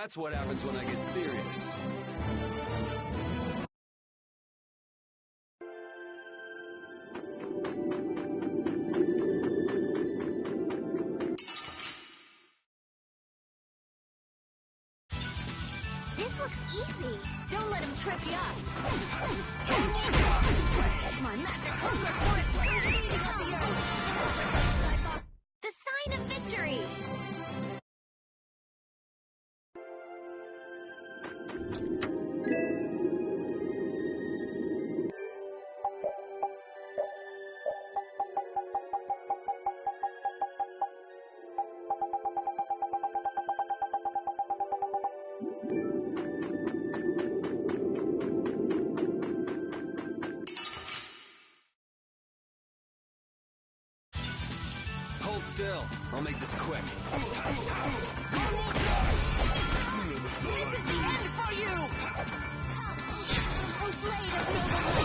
That's what happens when I get serious. This looks easy. Don't let him trip you up. My magic hunger for it. The sign of victory. Hold still. I'll make this quick. This is the end for you! Oh, blade of noble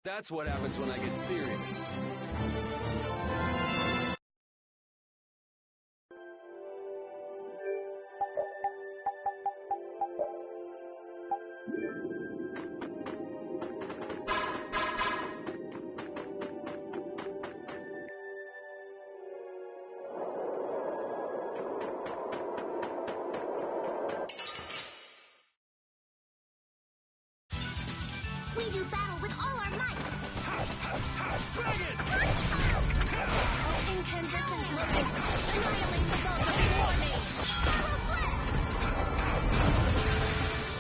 That's what happens when I get serious. We do battle with all our might! Dragon! Incandescent blows! Annihilate the bulk before me!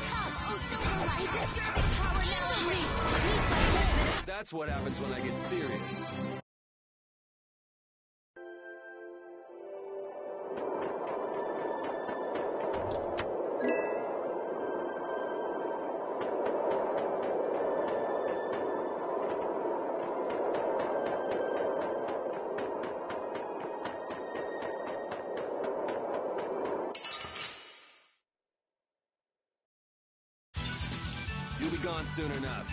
Come, O Silverlight! Disturbing power now unleashed! Meet my judgment! That's what happens when I get serious. You'll be gone soon enough.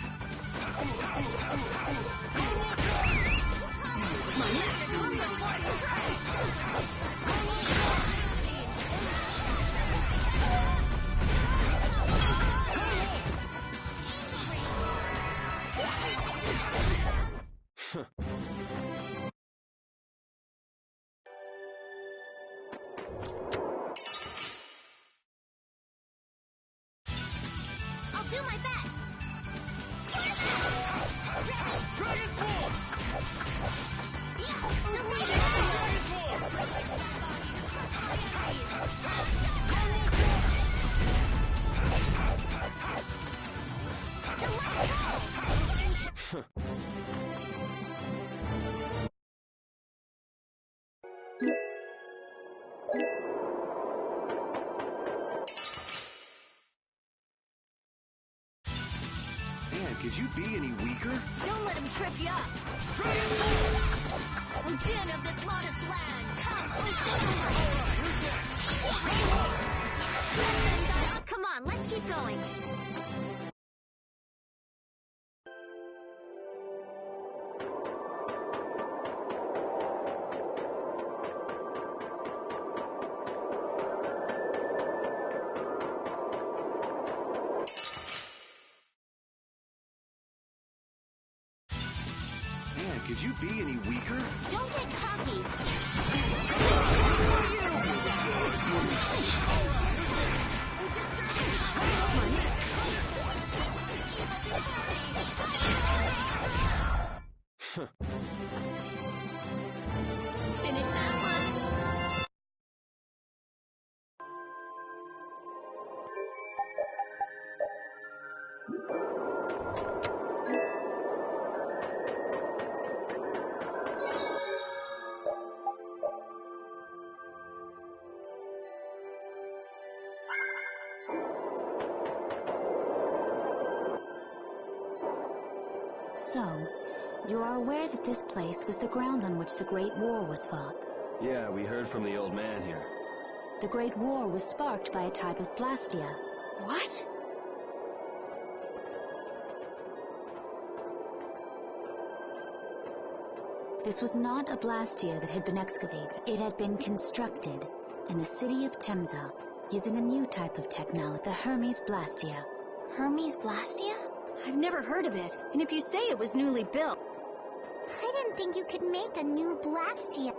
My magic hunger for I'll do my best! Dragon form! Man, could you be any weaker? Don't let him trip you up! O din of this lotus land! Come, O Silverlight! Come on, let's keep going! Man, could you be any weaker? Don't get cocky! Finish that one! So, you are aware that this place was the ground on which the Great War was fought. Yeah, we heard from the old man here. The Great War was sparked by a type of plastia. What? This was not a Blastia that had been excavated. It had been constructed in the city of Temza using a new type of technology, the Hermes Blastia. Hermes Blastia? I've never heard of it, and if you say it was newly built... I didn't think you could make a new Blastia.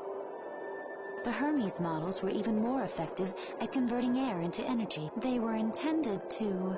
The Hermes models were even more effective at converting air into energy. They were intended to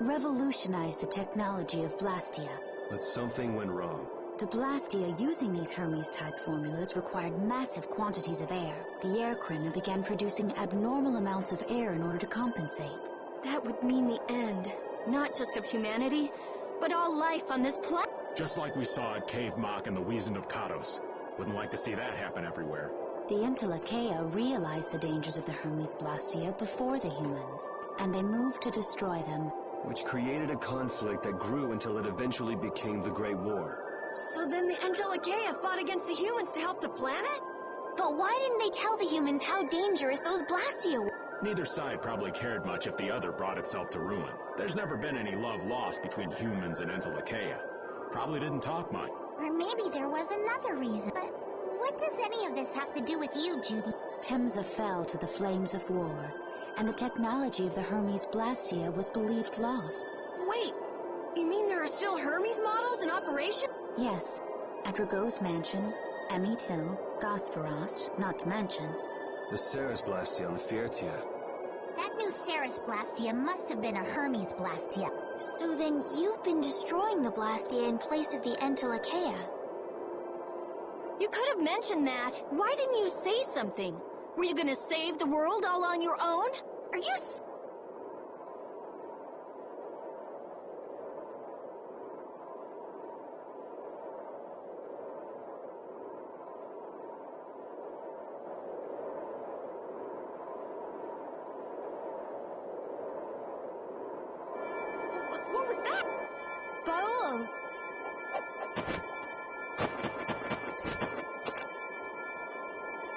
revolutionize the technology of Blastia. But something went wrong. The Blastia using these Hermes-type formulas required massive quantities of air. The air Krina began producing abnormal amounts of air in order to compensate. That would mean the end, not just of humanity, but all life on this planet. Just like we saw at Cave Mach and the Wiesen of Katos. Wouldn't like to see that happen everywhere. The Intellicheia realized the dangers of the Hermes Blastia before the humans, and they moved to destroy them. Which created a conflict that grew until it eventually became the Great War. So then the Intellicheia fought against the humans to help the planet? But why didn't they tell the humans how dangerous those Blastia were? Neither side probably cared much if the other brought itself to ruin. There's never been any love lost between humans and Intellicheia. Probably didn't talk much. Or maybe there was another reason. But what does any of this have to do with you, Judy? Temza fell to the flames of war, and the technology of the Hermes Blastia was believed lost. Wait, you mean there are still Hermes models in operation? Yes, at Rago's mansion, Amit Hill, Gosperost, not to mention. The Ceres Blastia on the Fiertia. That new Ceres Blastia must have been a Hermes Blastia. So then you've been destroying the Blastia in place of the Intellicheia. You could have mentioned that. Why didn't you say something? Were you gonna save the world all on your own? Are you What was that? Paolo!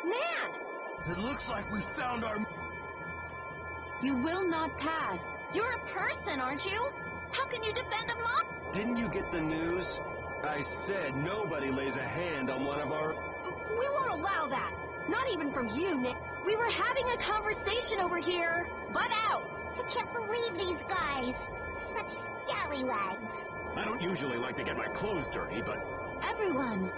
Man! It looks like we found our... You will not pass. You're a person, aren't you? How can you defend a mob? Didn't you get the news? I said nobody lays a hand on one of our... We won't allow that. Not even from you, Nick. We were having a conversation over here. Butt out! I can't believe these guys. Such scallywags. I don't usually like to get my clothes dirty, but... Everyone,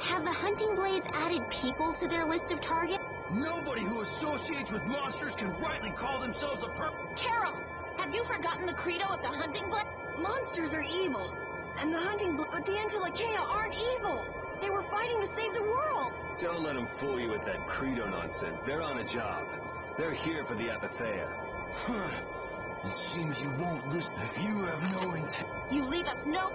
have the hunting blades added people to their list of targets? Nobody who associates with monsters can rightly call themselves a Carol, have you forgotten the credo of the hunting blade? Monsters are evil, and the hunting blade, but the Intellicheia aren't evil. They were fighting to save the world. Don't let them fool you with that credo nonsense. They're on a job. They're here for the Apatheia. It seems you won't listen if you have no intent. You leave us no...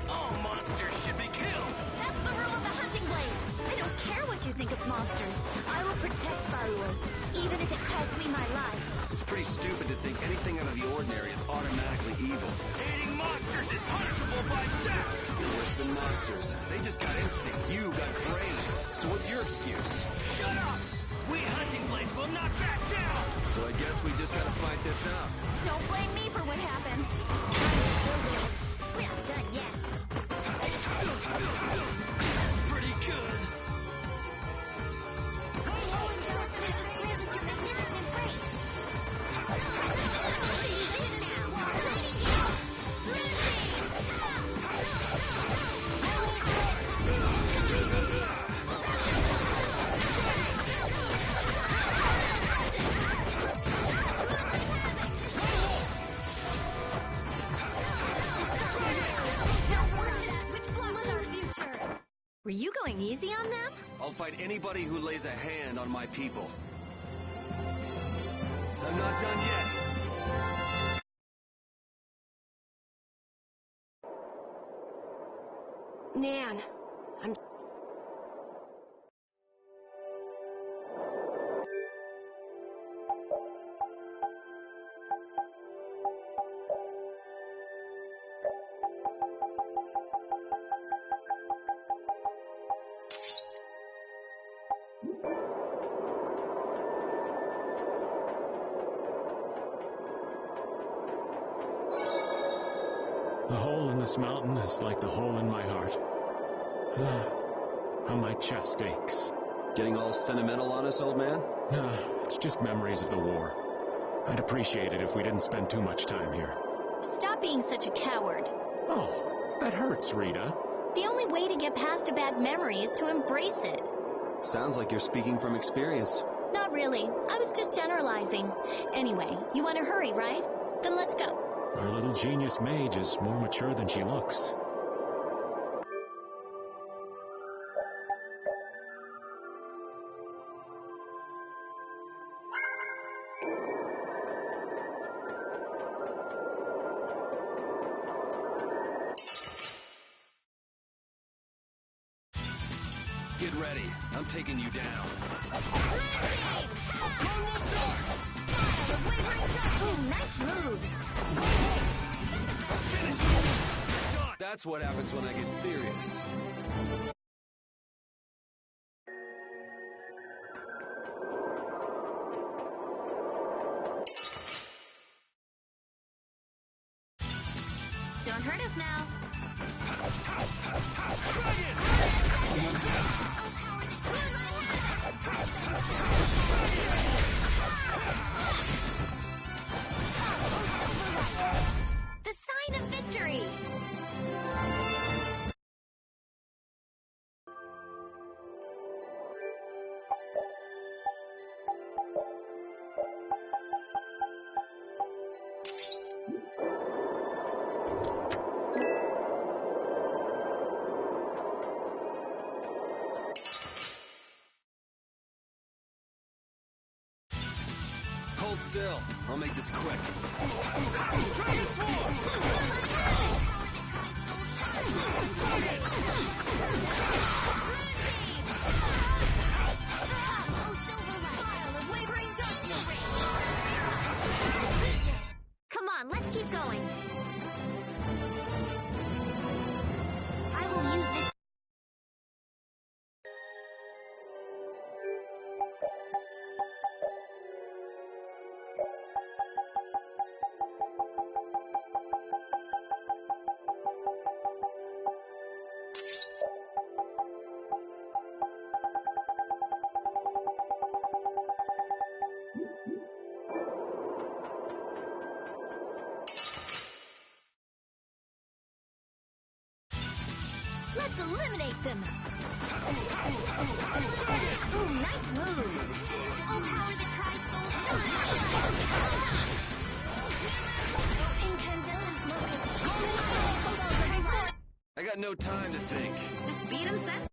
All monsters should be killed! That's the rule of the hunting blade. I don't care what you think of monsters. I will protect Barua, even if it costs me my life. It's pretty stupid to think anything out of the ordinary is automatically evil. Hating monsters is punishable by death! They're worse than monsters. They just got instinct. You got brains. So what's your excuse? Shut up! We hunting blades will not back down! So I guess we just gotta fight this out. Don't blame me for what happens. We're not done yet. Pretty good. This is your magnificent embrace. Were you going easy on them? I'll fight anybody who lays a hand on my people. I'm not done yet. Nan, I'm... this mountain is like the hole in my heart. How my chest aches. Getting all sentimental on us, old man? Nah, it's just memories of the war. I'd appreciate it if we didn't spend too much time here. Stop being such a coward. Oh, that hurts, Rita. The only way to get past a bad memory is to embrace it. Sounds like you're speaking from experience. Not really. I was just generalizing. Anyway, you want to hurry, right? Then let's go. Our little genius mage is more mature than she looks. Get ready. I'm taking you down. Nice moves. That's what happens when I get serious. Don't hurt us now. The sign of victory. Hold still. I'll make this quick. Come on, let's keep going. I will use this. Let's eliminate them. Ooh, nice move. Oh, power that tries soul shine. I got no time to think. Just beat him, set.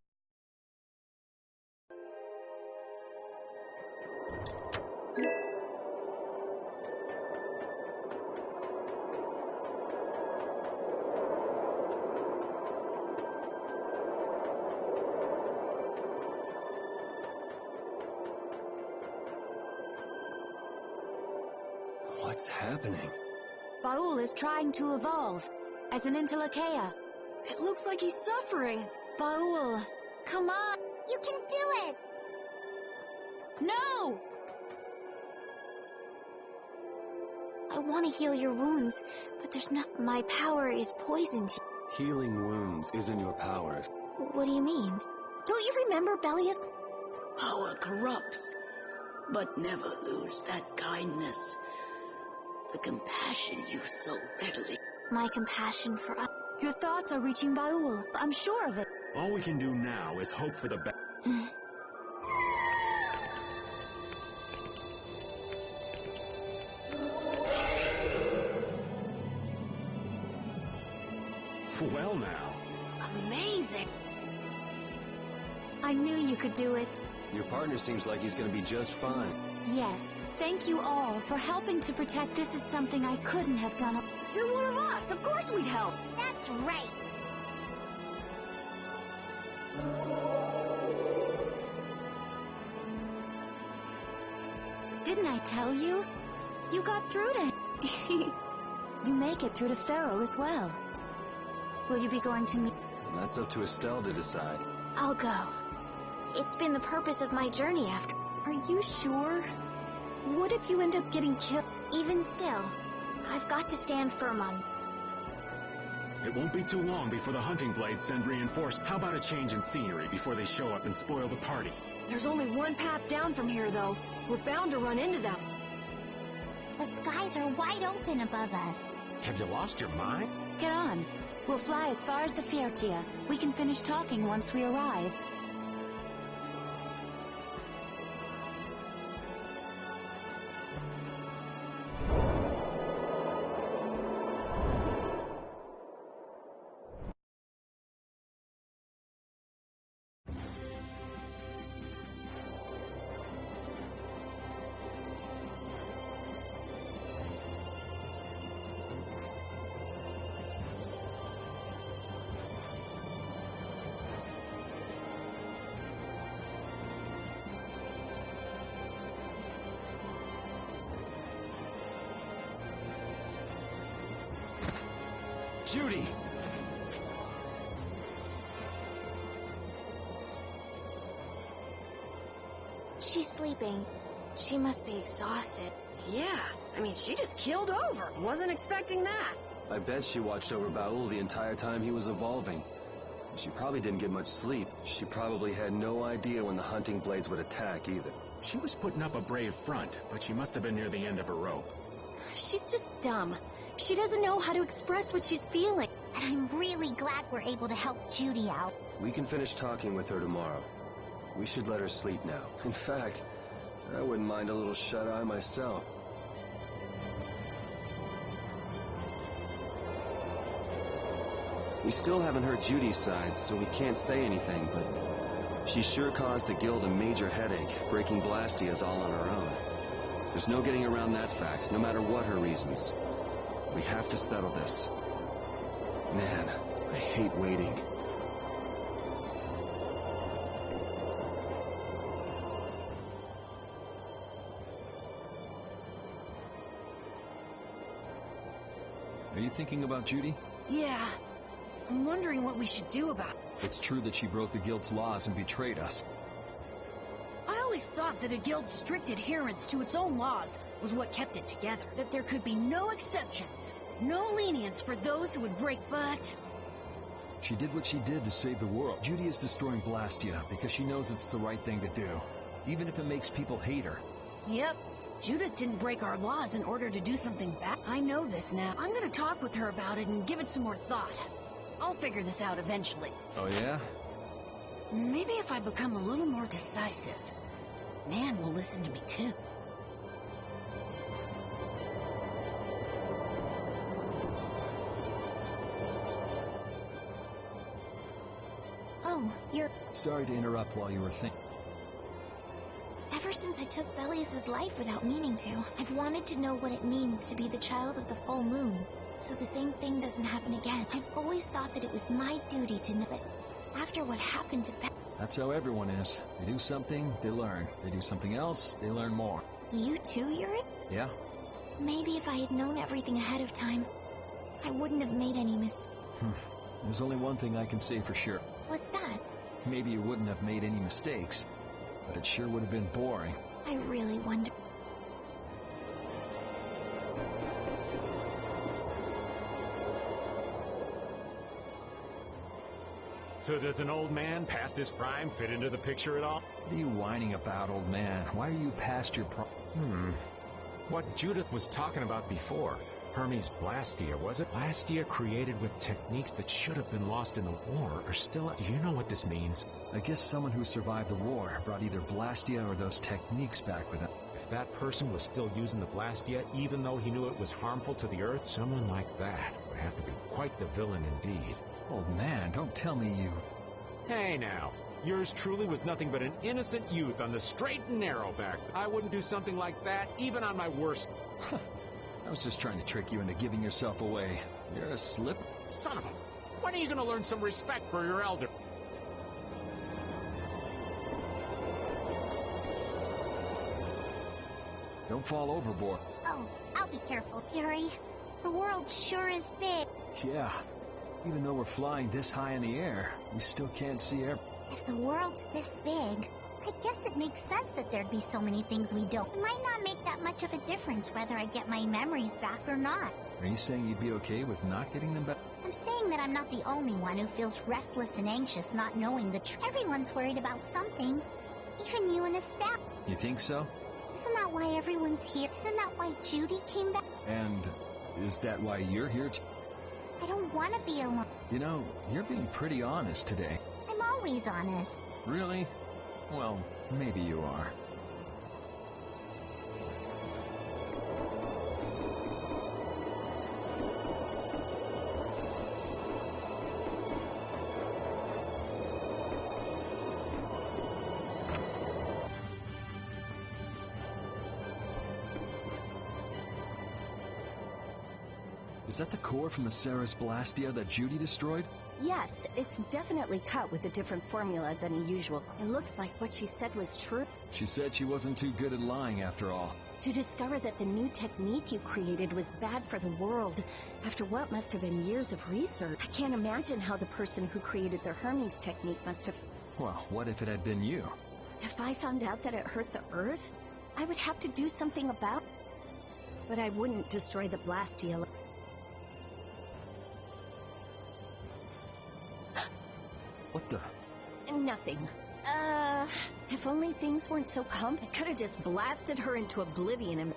What's happening? Baul is trying to evolve as an Intelakea. It looks like he's suffering. Baul, come on. You can do it! No! I want to heal your wounds, but there's not. My power is poisoned. Healing wounds isn't your power. What do you mean? Don't you remember Belia's? Power corrupts, but never lose that kindness. The compassion you so readily. My compassion for us. Your thoughts are reaching Baul. I'm sure of it. All we can do now is hope for the best. Well now. Amazing. I knew you could do it. Your partner seems like he's gonna be just fine. Yes. Thank you all for helping to protect. This is something I couldn't have done. You're one of us. Of course we'd help. That's right. Didn't I tell you? You got through to You make it through to Pharaoh as well. Will you be going to meet? That's up to Estelle to decide. I'll go. It's been the purpose of my journey after. Are you sure? What if you end up getting killed? Even still, I've got to stand firm on. It won't be too long before the hunting blades send reinforcements. How about a change in scenery before they show up and spoil the party? There's only one path down from here, though. We're bound to run into them. The skies are wide open above us. Have you lost your mind? Get on. We'll fly as far as the Fiertia. We can finish talking once we arrive. Judy! She's sleeping. She must be exhausted. Yeah, I mean, she just keeled over. Wasn't expecting that. I bet she watched over Baul the entire time he was evolving. She probably didn't get much sleep. She probably had no idea when the hunting blades would attack either. She was putting up a brave front, but she must have been near the end of her rope. She's just dumb. She doesn't know how to express what she's feeling. And I'm really glad we're able to help Judy out. We can finish talking with her tomorrow. We should let her sleep now. In fact, I wouldn't mind a little shut-eye myself. We still haven't heard Judy's side, so we can't say anything, but she sure caused the guild a major headache. Breaking Blastia's all on her own. There's no getting around that fact, no matter what her reasons. We have to settle this. Man, I hate waiting. Are you thinking about Judy? Yeah. I'm wondering what we should do about it. It's true that she broke the guild's laws and betrayed us. I always thought that a guild's strict adherence to its own laws was what kept it together. That there could be no exceptions, no lenience for those who would break, but... She did what she did to save the world. Judy is destroying Blastia because she knows it's the right thing to do, even if it makes people hate her. Yep. Judith didn't break our laws in order to do something bad. I know this now. I'm gonna talk with her about it and give it some more thought. I'll figure this out eventually. Oh, yeah? Maybe if I become a little more decisive, Nan will listen to me too. Oh, you're... Sorry to interrupt while you were thinking. Ever since I took Belius's life without meaning to, I've wanted to know what it means to be the child of the full moon, so the same thing doesn't happen again. I've always thought that it was my duty to know, but after what happened to That's how everyone is. They do something, they learn. They do something else, they learn more. You too, Yuri? Yeah? Maybe if I had known everything ahead of time, I wouldn't have made any mistakes. There's only one thing I can say for sure. What's that? Maybe you wouldn't have made any mistakes, but it sure would have been boring. I really wonder... So does an old man past his prime fit into the picture at all? What are you whining about, old man? Why are you past your What Judith was talking about before. Hermes Blastia, was it? Blastia created with techniques that should have been lost in the war are still... Do you know what this means? I guess someone who survived the war brought either Blastia or those techniques back with him. If that person was still using the Blastia, even though he knew it was harmful to the Earth, someone like that would have to be quite the villain indeed. Old man, don't tell me you... Hey now, yours truly was nothing but an innocent youth on the straight and narrow back. I wouldn't do something like that, even on my worst... I was just trying to trick you into giving yourself away. You're a slip. Son of a... When are you going to learn some respect for your elder? Don't fall overboard. Oh, I'll be careful, Yuri. The world sure is big. Yeah. Even though we're flying this high in the air, we still can't see air. If the world's this big, I guess it makes sense that there'd be so many things we don't. It might not make that much of a difference whether I get my memories back or not. Are you saying you'd be okay with not getting them back? I'm saying that I'm not the only one who feels restless and anxious not knowing the truth. Everyone's worried about something. Even you and Estelle. You think so? Isn't that why everyone's here? Isn't that why Judy came back? And is that why you're here I don't want to be alone. You know, you're being pretty honest today. I'm always honest. Really? Well, maybe you are. Is that the core from the Ceres Blastia that Judy destroyed? Yes, it's definitely cut with a different formula than a usual. It looks like what she said was true. She said she wasn't too good at lying after all. To discover that the new technique you created was bad for the world, after what must have been years of research. I can't imagine how the person who created the Hermes technique must have... Well, what if it had been you? If I found out that it hurt the Earth, I would have to do something about it. But I wouldn't destroy the Blastia. What the? Nothing. If only things weren't so I could have just blasted her into oblivion and...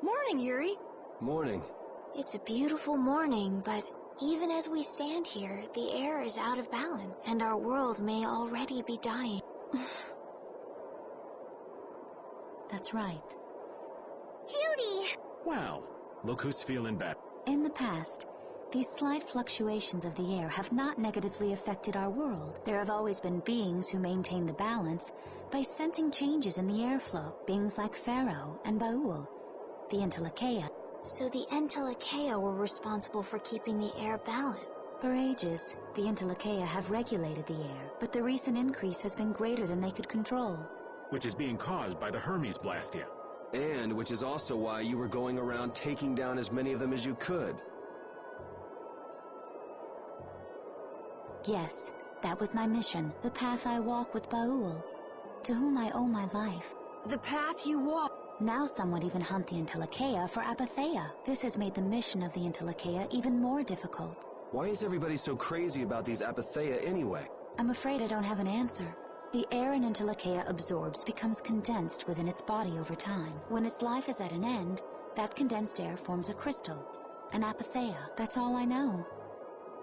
Morning, Yuri. Morning. It's a beautiful morning, but even as we stand here, the air is out of balance, and our world may already be dying. That's right. Judy! Well, look who's feeling better. In the past, these slight fluctuations of the air have not negatively affected our world. There have always been beings who maintain the balance by sensing changes in the airflow, beings like Pharaoh and Baul, the Entelekea. So the Entelekea were responsible for keeping the air balanced. For ages, the Entelekea have regulated the air, but the recent increase has been greater than they could control. Which is being caused by the Hermes Blastia. And which is also why you were going around taking down as many of them as you could. Yes, that was my mission, the path I walk with Baul, to whom I owe my life. The path you walk. Now some would even hunt the Entelekea for apatheia. This has made the mission of the Entelekea even more difficult. Why is everybody so crazy about these apatheia anyway? I'm afraid I don't have an answer. The air an Entelekea absorbs becomes condensed within its body over time. When its life is at an end, that condensed air forms a crystal, an apatheia. That's all I know.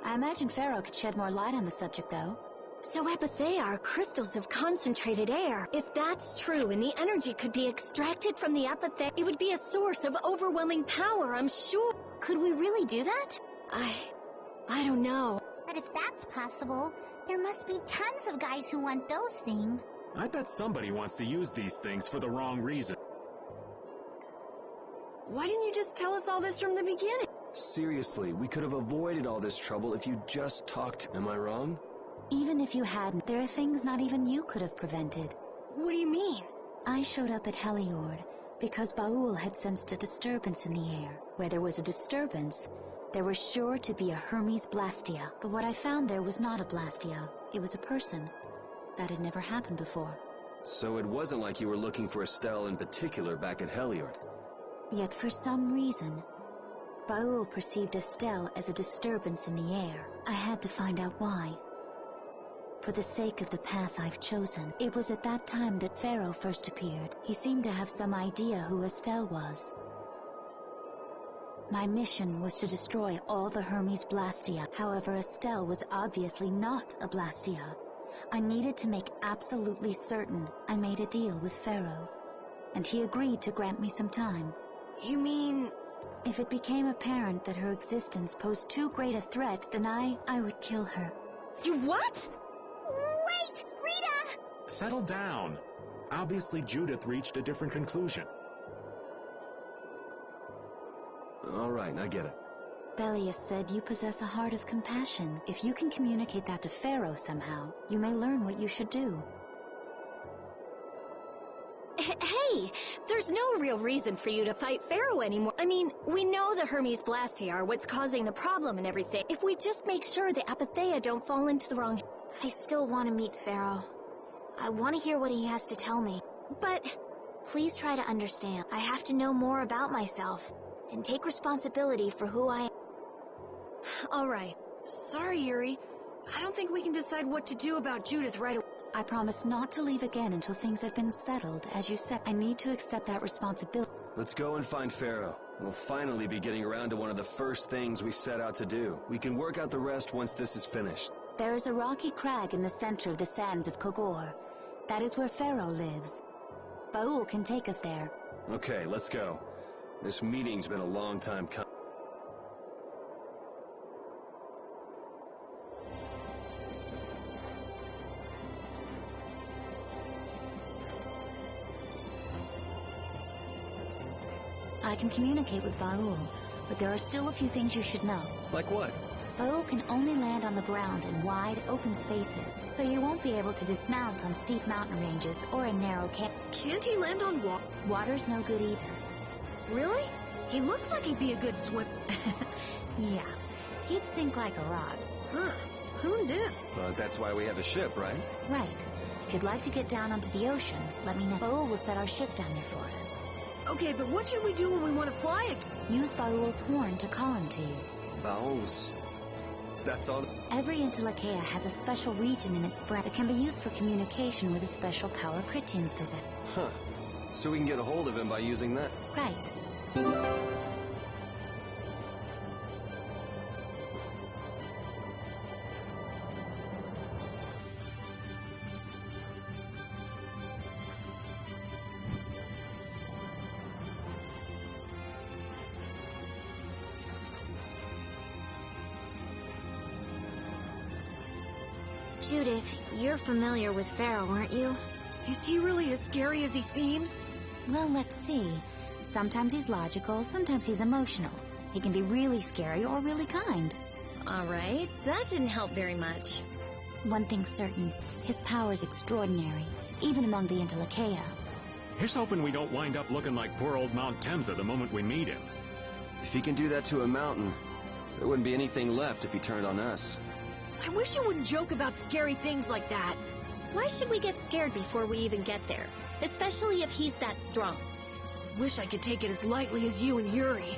I imagine Pharaoh could shed more light on the subject, though. So apatheia are crystals of concentrated air. If that's true and the energy could be extracted from the apatheia, it would be a source of overwhelming power, I'm sure. Could we really do that? I don't know. But if that's possible, there must be tons of guys who want those things. I bet somebody wants to use these things for the wrong reason. Why didn't you just tell us all this from the beginning? Seriously, we could have avoided all this trouble if you just talked. Am I wrong? Even if you hadn't, there are things not even you could have prevented. What do you mean? I showed up at Heliord because Baul had sensed a disturbance in the air. Where there was a disturbance, there was sure to be a Hermes Blastia. But what I found there was not a Blastia. It was a person. That had never happened before. So it wasn't like you were looking for Estelle in particular back at Heliord. Yet for some reason, Baul perceived Estelle as a disturbance in the air. I had to find out why. For the sake of the path I've chosen, it was at that time that Pharaoh first appeared. He seemed to have some idea who Estelle was. My mission was to destroy all the Hermes Blastia. However, Estelle was obviously not a Blastia. I needed to make absolutely certain. I made a deal with Pharaoh, and he agreed to grant me some time. You mean... If it became apparent that her existence posed too great a threat, then I would kill her. You what? Wait! Rita! Settle down. Obviously, Judith reached a different conclusion. All right, I get it. Belius said you possess a heart of compassion. If you can communicate that to Pharaoh somehow, you may learn what you should do. Hey, there's no real reason for you to fight Pharaoh anymore. I mean, we know the Hermes Blastia are what's causing the problem and everything. If we just make sure the Apatheia don't fall into the wrong... I still want to meet Pharaoh. I want to hear what he has to tell me. But... Please try to understand. I have to know more about myself and take responsibility for who I am. All right. Sorry, Yuri. I don't think we can decide what to do about Judith right away. I promise not to leave again until things have been settled. As you said, I need to accept that responsibility. Let's go and find Pharaoh. We'll finally be getting around to one of the first things we set out to do. We can work out the rest once this is finished. There is a rocky crag in the center of the sands of Kogor. That is where Pharaoh lives. Baul can take us there. Okay, let's go. This meeting's been a long time coming. I can communicate with Baul, but there are still a few things you should know. Like what? Baul can only land on the ground in wide, open spaces, so you won't be able to dismount on steep mountain ranges or in narrow Can't he land on water? Water's no good either. Really? He looks like he'd be a good swimmer. Yeah, he'd sink like a rock. Huh. Who knew? That's why we have a ship, right? Right. If you'd like to get down onto the ocean, let me know. Baul will set our ship down there for us. Okay, but what should we do when we want to fly again? Use Baul's horn to call him to you. Baul's... That's all? Every Intellikeia has a special region in its brain that can be used for communication with a special power Chrétiens possess. Huh. So we can get a hold of him by using that? Right. Judith, you're familiar with Pharaoh, aren't you? Is he really as scary as he seems? Well, let's see. Sometimes he's logical, sometimes he's emotional. He can be really scary or really kind. All right, that didn't help very much. One thing's certain, his power's extraordinary, even among the Intellikeia. Here's hoping we don't wind up looking like poor old Mount Temsa the moment we meet him. If he can do that to a mountain, there wouldn't be anything left if he turned on us. I wish you wouldn't joke about scary things like that. Why should we get scared before we even get there? Especially if he's that strong. Wish I could take it as lightly as you and Yuri.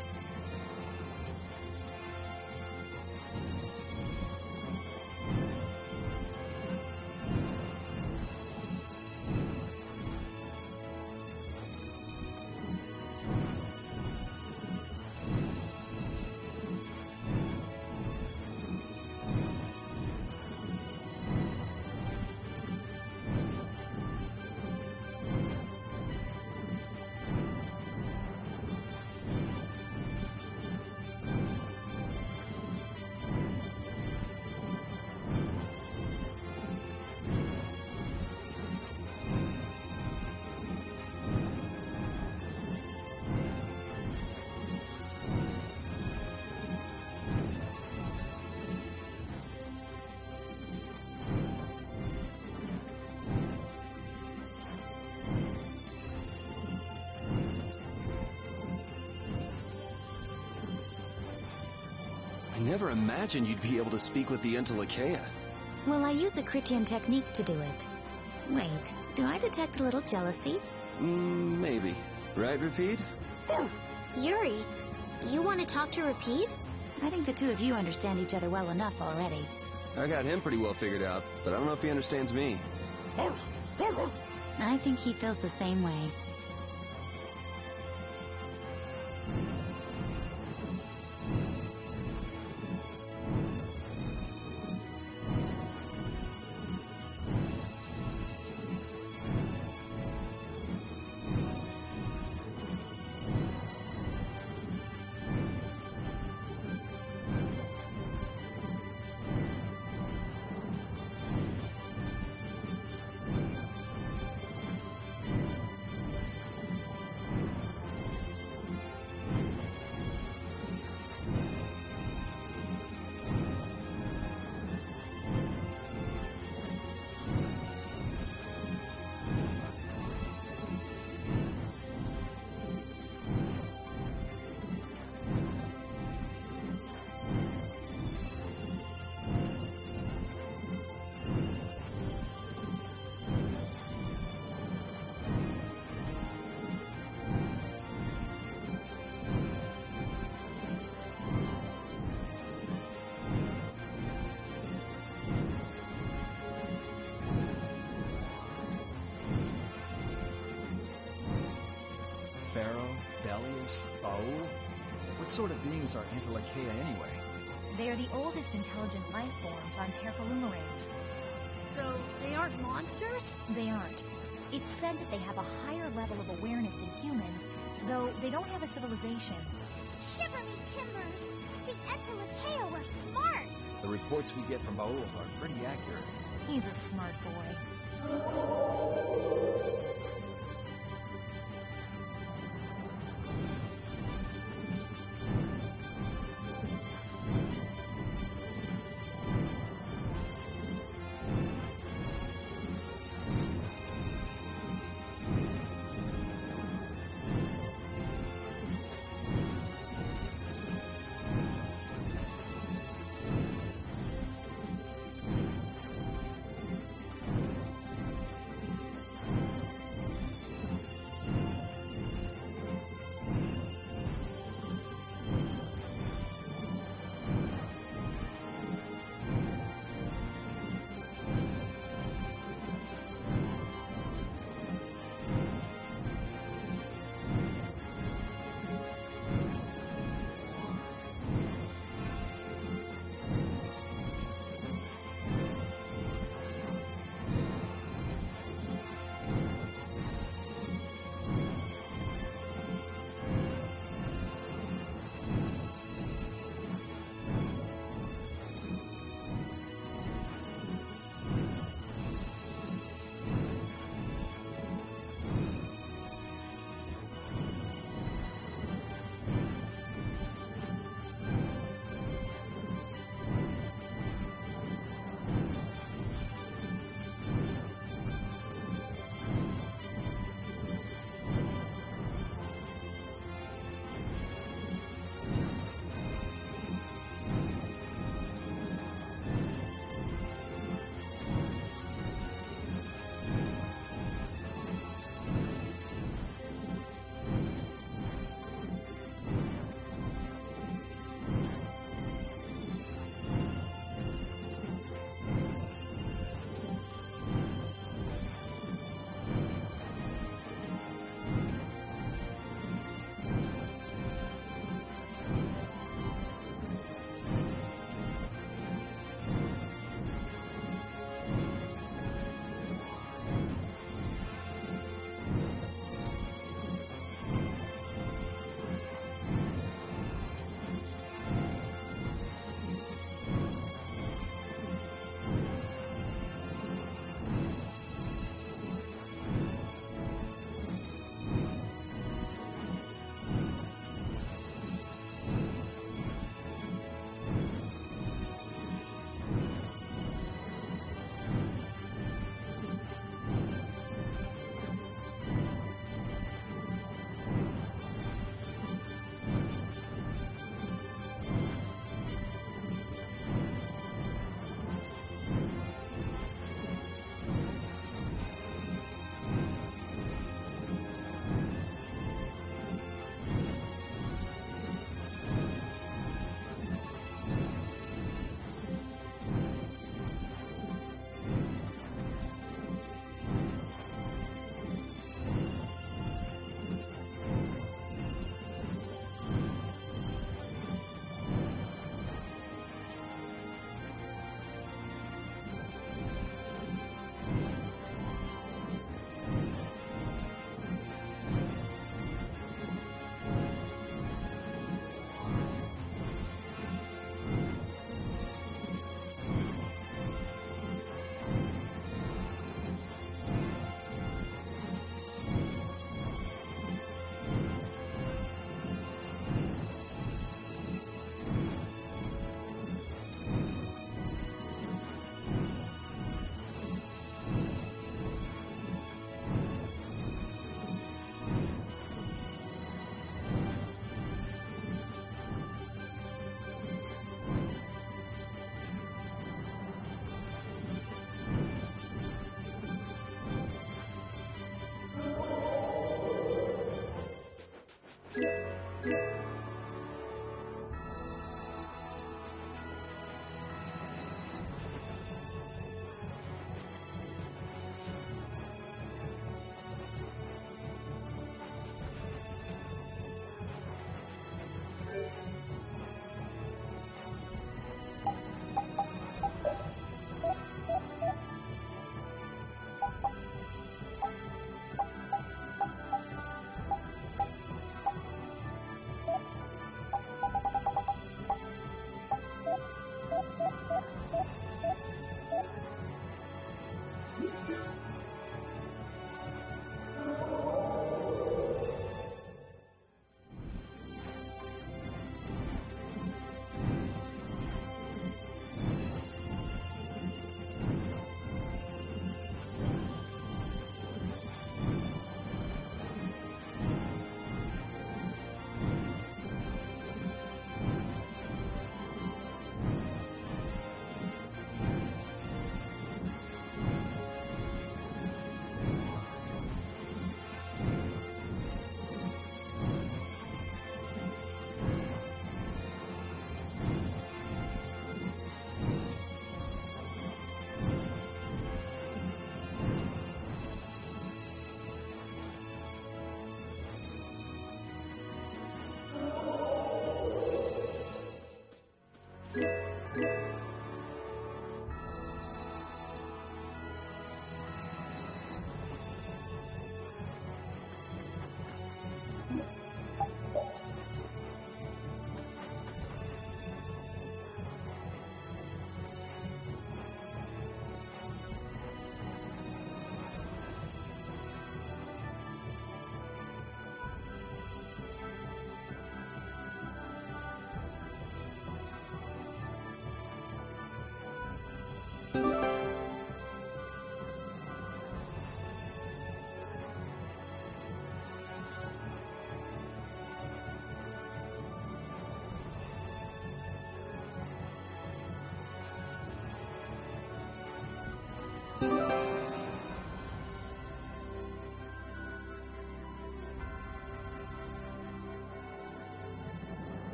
I never imagined you'd be able to speak with the Intellikeia. Well, I use a Chrétien technique to do it. Wait, do I detect a little jealousy? Maybe. Right, Rapide? Yuri, you want to talk to Rapide? I think the two of you understand each other well enough already. I got him pretty well figured out, but I don't know if he understands me. I think he feels the same way. sort of beings are Antilochaea anyway? They are the oldest intelligent life forms on Terfaluma Range. So, they aren't monsters? They aren't. It's said that they have a higher level of awareness than humans, though they don't have a civilization. Shiver me timbers! The Entelakea were smart! The reports we get from Baul are pretty accurate. He's a smart boy.